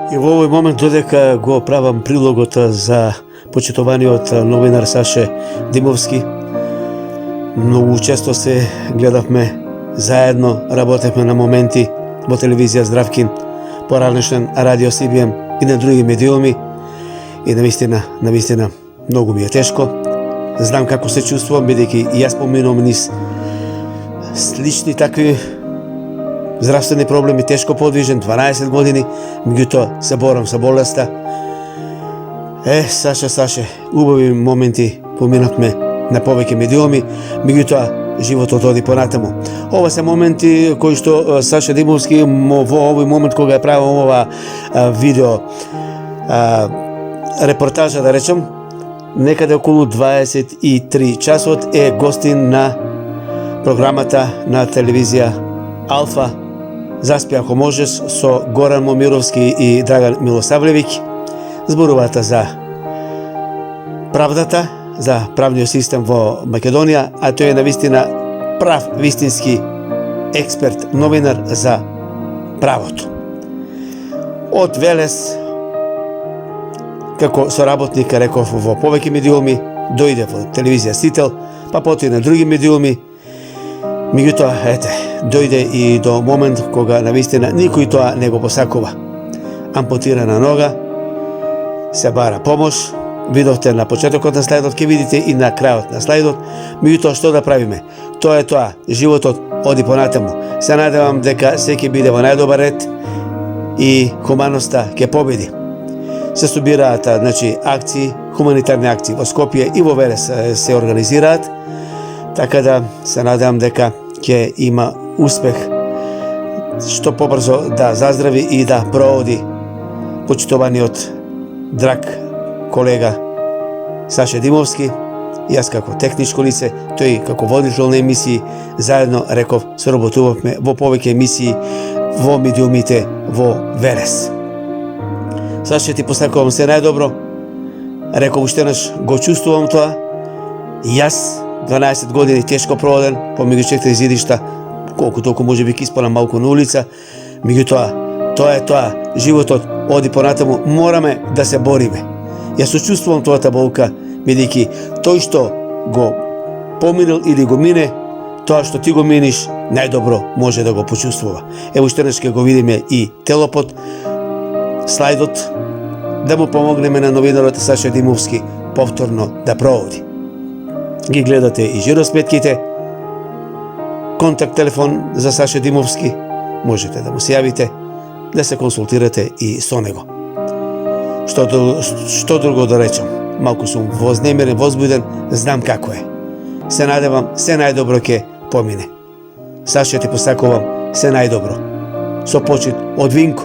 И во овој момент додека го правам прилогот за почитуваниот новинар Саше Димовски, многу често се гледавме заедно, работевме на моменти во телевизија Здравкин, поранешен радио СБМ и на други медиуми, и навистина многу ми е тешко. Знам како се чувствувам, бидејќи и јас поминувам низ слични такви здравствени проблеми, тешко подвижен, 12 години, меѓутоа се борам со болеста. Саше, убави моменти поминавме на повеќе медиуми, меѓутоа животот оди понатаму. Ова се моменти кои што Саше Димовски во овој момент кога ја правам ова видео репортажа, да речем, некаде околу 23 часот е гостин на програмата на телевизија Алфа Заспи ако можеш со Горан Момировски и Драган Милосавлевиќ. Зборуваат за правдата, за правниот систем во Македонија, а тој е навистина прав, вистински експерт, новинар за правото. Од Велес, како соработник, реков, во повеќе медиуми, дојде во телевизија Сител, па потоа на други медиуми. Меѓутоа, дојде и до момент кога навистина никој тоа не го посакува. Ампутирана нога, се бара помош, видовте на почетокот на слайдот, ќе видите и на крајот на слайдот. Меѓутоа, што да правиме? Тоа е тоа, животот оди понатаму. Се надевам дека се ќе биде во најдобар ред и хуманоста ќе победи. Се собираат акции, хуманитарни акции во Скопје и во Велес се организираат, така да се надевам дека ќе има успех што побрзо да заздрави и да проводи почитуваниот драг колега Саше Димовски. Јас како техничко лице, тој како водител на емисии, заедно, реков, соработувавме во повеќе емисии во медиумите во Велес. Саше, ти посакувам се најдобро. Реков уштенаш, го чувствувам тоа. Јас 12 години тешко проводен, помеѓу 4 зидишта, колку толку може би испалам малку на улица, меѓутоа, тоа е тоа, животот оди понатаму, мораме да се бориме. Јас сочувствувам тоата болка, бидејќи тој што го поминал или го мине, тоа што ти го миниш, најдобро може да го почувствува. Ево уште ќе го видиме и телопот, слайдот, да му помогнеме на новинарот Саше Димовски повторно да проводи. Ги гледате и жиросметките, контакт телефон за Саше Димовски, можете да му се јавите, да се консултирате и со него. Што друго да речам? Малку сум вознемирен, возбуден, знам како е. Се надевам, се најдобро ќе помине. Саше, ти посакувам се најдобро. Со почит од Винко.